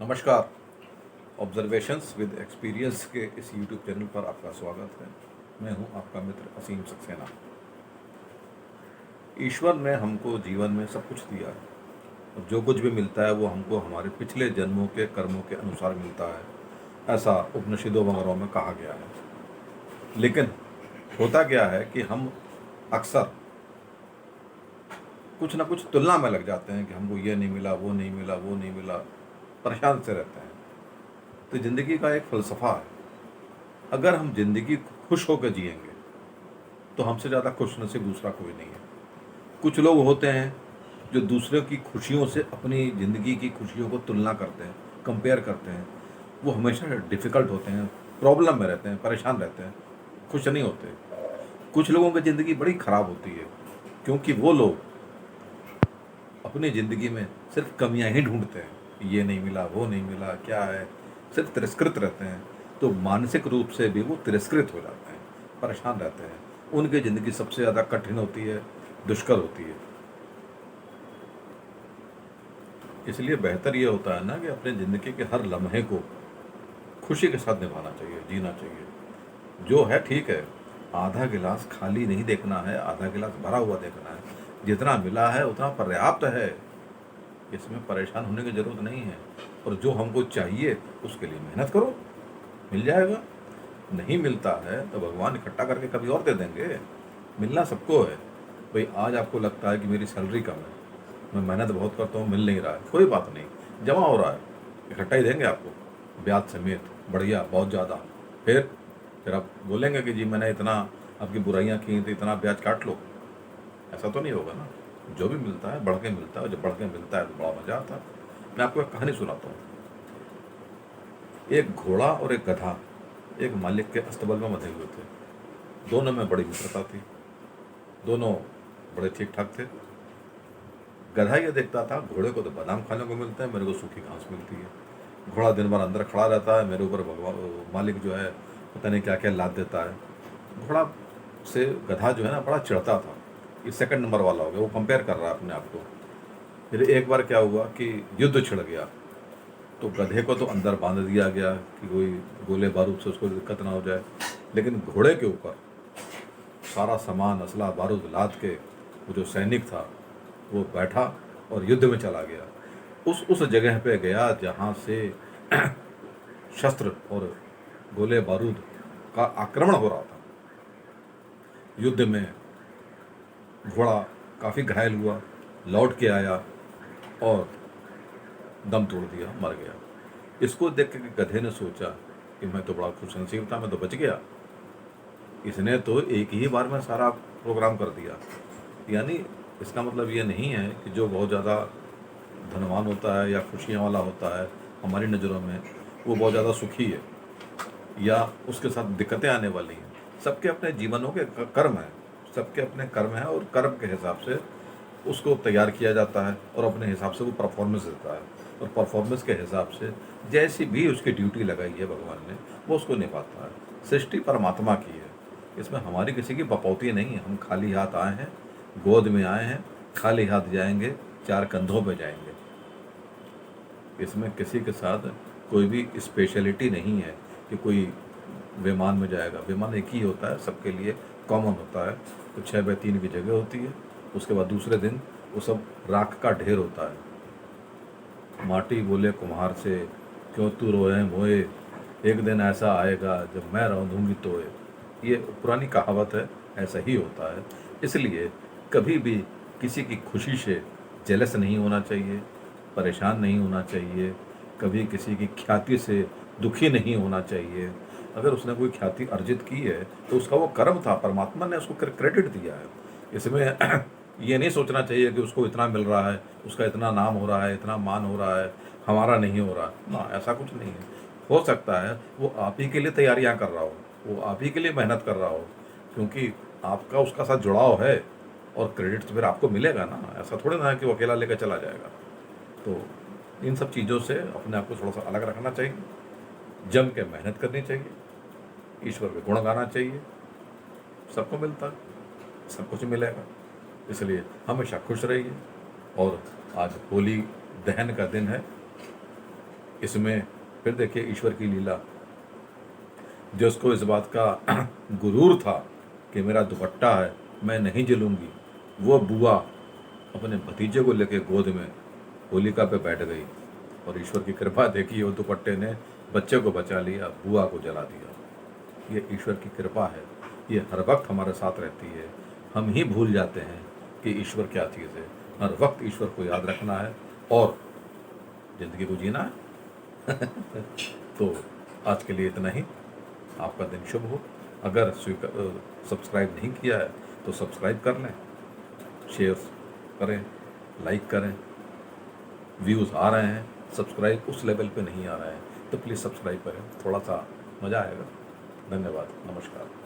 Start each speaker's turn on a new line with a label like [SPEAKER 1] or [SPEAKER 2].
[SPEAKER 1] नमस्कार। Observations with experience के इस यूट्यूब चैनल पर आपका स्वागत है। मैं हूं आपका मित्र असीम सक्सेना। ईश्वर ने हमको जीवन में सब कुछ दिया है और जो कुछ भी मिलता है वो हमको हमारे पिछले जन्मों के कर्मों के अनुसार मिलता है, ऐसा उपनिषदों वगैरह में कहा गया है। लेकिन होता क्या है कि हम अक्सर कुछ ना कुछ तुलना में लग जाते हैं कि हमको ये नहीं मिला, वो नहीं मिला, वो नहीं मिला, परेशान से रहते हैं। तो ज़िंदगी का एक फ़लसफ़ा है, अगर हम ज़िंदगी खुश होकर जिएंगे तो हमसे ज़्यादा खुश नसीब दूसरा कोई नहीं है। कुछ लोग होते हैं जो दूसरों की खुशियों से अपनी ज़िंदगी की खुशियों को तुलना करते हैं, कंपेयर करते हैं। वो हमेशा डिफ़िकल्ट होते हैं, प्रॉब्लम में रहते हैं, परेशान रहते हैं, खुश नहीं होते। कुछ लोगों की ज़िंदगी बड़ी ख़राब होती है क्योंकि वो लोग अपनी ज़िंदगी में सिर्फ कमियां ही ढूंढते हैं। ये नहीं मिला, वो नहीं मिला, क्या है, सिर्फ तिरस्कृत रहते हैं। तो मानसिक रूप से भी वो तिरस्कृत हो जाते हैं, परेशान रहते हैं। उनकी ज़िंदगी सबसे ज़्यादा कठिन होती है, दुष्कर होती है। इसलिए बेहतर ये होता है ना कि अपने ज़िंदगी के हर लम्हे को खुशी के साथ निभाना चाहिए, जीना चाहिए। जो है ठीक है, आधा गिलास खाली नहीं देखना है, आधा गिलास भरा हुआ देखना है। जितना मिला है उतना पर्याप्त है, इसमें परेशान होने की ज़रूरत नहीं है। और जो हमको चाहिए उसके लिए मेहनत करो, मिल जाएगा। नहीं मिलता है तो भगवान इकट्ठा करके कभी और दे देंगे। मिलना सबको है। भाई आज आपको लगता है कि मेरी सैलरी कम है, मैं मेहनत बहुत करता हूँ, मिल नहीं रहा है, कोई बात नहीं, जमा हो रहा है, इकट्ठा ही देंगे आपको, ब्याज समेत, बढ़िया, बहुत ज़्यादा। फिर आप बोलेंगे कि जी मैंने इतना आपकी बुराइयाँ की तो इतना ब्याज काट लो। ऐसा तो नहीं होगा ना। जो भी मिलता है बढ़ के मिलता है, और जब बढ़ के मिलता है तो बड़ा मज़ा आता है। मैं आपको एक कहानी सुनाता हूँ। एक घोड़ा और एक गधा एक मालिक के अस्तबल में बंधे हुए थे। दोनों में बड़ी मित्रता थी, दोनों बड़े ठीक ठाक थे। गधा ये देखता था घोड़े को तो बादाम खाने को मिलता है, मेरे को सूखी घास मिलती है। घोड़ा दिन भर अंदर खड़ा रहता है, मेरे ऊपर भगवान मालिक जो है पता नहीं क्या क्या लाद देता है। घोड़ा से गधा जो है ना बड़ा चिढ़ता था, ये सेकंड नंबर वाला हो गया, वो कंपेयर कर रहा है अपने आप को। फिर एक बार क्या हुआ कि युद्ध छिड़ गया। तो गधे को तो अंदर बांध दिया गया कि कोई गोले बारूद से उसको दिक्कत ना हो जाए। लेकिन घोड़े के ऊपर सारा सामान, असला बारूद लाद के वो जो सैनिक था वो बैठा और युद्ध में चला गया। उस जगह पे गया जहाँ से शस्त्र और गोले बारूद का आक्रमण हो रहा था। युद्ध में घोड़ा काफ़ी घायल हुआ, लौट के आया और दम तोड़ दिया, मर गया। इसको देख के गधे ने सोचा कि मैं तो बड़ा खुशनसीब था, मैं तो बच गया। इसने तो एक ही बार में सारा प्रोग्राम कर दिया। यानी इसका मतलब ये नहीं है कि जो बहुत ज़्यादा धनवान होता है या खुशियाँ वाला होता है हमारी नज़रों में वो बहुत ज़्यादा सुखी है या उसके साथ दिक्कतें आने वाली हैं। सबके अपने जीवनों के कर्म हैं, सबके अपने कर्म हैं और कर्म के हिसाब से उसको तैयार किया जाता है और अपने हिसाब से वो परफॉर्मेंस देता है। और परफॉर्मेंस के हिसाब से जैसी भी उसकी ड्यूटी लगाई है भगवान ने वो उसको निभाता है। सृष्टि परमात्मा की है, इसमें हमारी किसी की बपौती नहीं है। हम खाली हाथ आए हैं, गोद में आए हैं, खाली हाथ जाएंगे, चार कंधों पे जाएंगे। इसमें किसी के साथ कोई भी स्पेशलिटी नहीं है कि कोई विमान में जाएगा। विमान एक ही होता है, सबके लिए कॉमन होता है। तो 6x3 की जगह होती है, उसके बाद दूसरे दिन वो सब राख का ढेर होता है। माटी बोले कुम्हार से, क्यों तू रोए मोए, एक दिन ऐसा आएगा जब मैं रौंदूंगी तोए। ये पुरानी कहावत है, ऐसा ही होता है। इसलिए कभी भी किसी की खुशी से जेलस नहीं होना चाहिए, परेशान नहीं होना चाहिए, कभी किसी की ख्याति से दुखी नहीं होना चाहिए। अगर उसने कोई ख्याति अर्जित की है तो उसका वो कर्म था, परमात्मा ने उसको क्रेडिट दिया है। इसमें ये नहीं सोचना चाहिए कि उसको इतना मिल रहा है, उसका इतना नाम हो रहा है, इतना मान हो रहा है, हमारा नहीं हो रहा ना, ऐसा कुछ नहीं है। हो सकता है वो आप ही के लिए तैयारियां कर रहा हो, वो आप ही के लिए मेहनत कर रहा हो, क्योंकि आपका उसका साथ जुड़ाव है और क्रेडिट तो फिर आपको मिलेगा ना। ऐसा थोड़ी ना है कि वो अकेला लेकर चला जाएगा। तो इन सब चीज़ों से अपने आप को थोड़ा सा अलग रखना चाहिए, जम के मेहनत करनी चाहिए, ईश्वर के गुण गाना चाहिए। सबको मिलता है, सब कुछ मिलेगा। इसलिए हमेशा खुश रहिए। और आज होली दहन का दिन है, इसमें फिर देखिए ईश्वर की लीला, जिसको इस बात का गुरूर था कि मेरा दुपट्टा है, मैं नहीं जलूंगी, वो बुआ अपने भतीजे को लेके गोद में होलिका पे बैठ गई और ईश्वर की कृपा देखी, वो दुपट्टे ने बच्चे को बचा लिया, बुआ को जला दिया। ये ईश्वर की कृपा है, ये हर वक्त हमारे साथ रहती है। हम ही भूल जाते हैं कि ईश्वर क्या चीज़ है। हर वक्त ईश्वर को याद रखना है और ज़िंदगी को जीना है। तो आज के लिए इतना ही। आपका दिन शुभ हो। अगर सब्सक्राइब नहीं किया है तो सब्सक्राइब कर लें, शेयर करें, लाइक करें। व्यूज़ आ रहे हैं, सब्सक्राइब उस लेवल पे नहीं आ रहा है, तो प्लीज़ सब्सक्राइब करें, थोड़ा सा मज़ा आएगा। धन्यवाद, नमस्कार।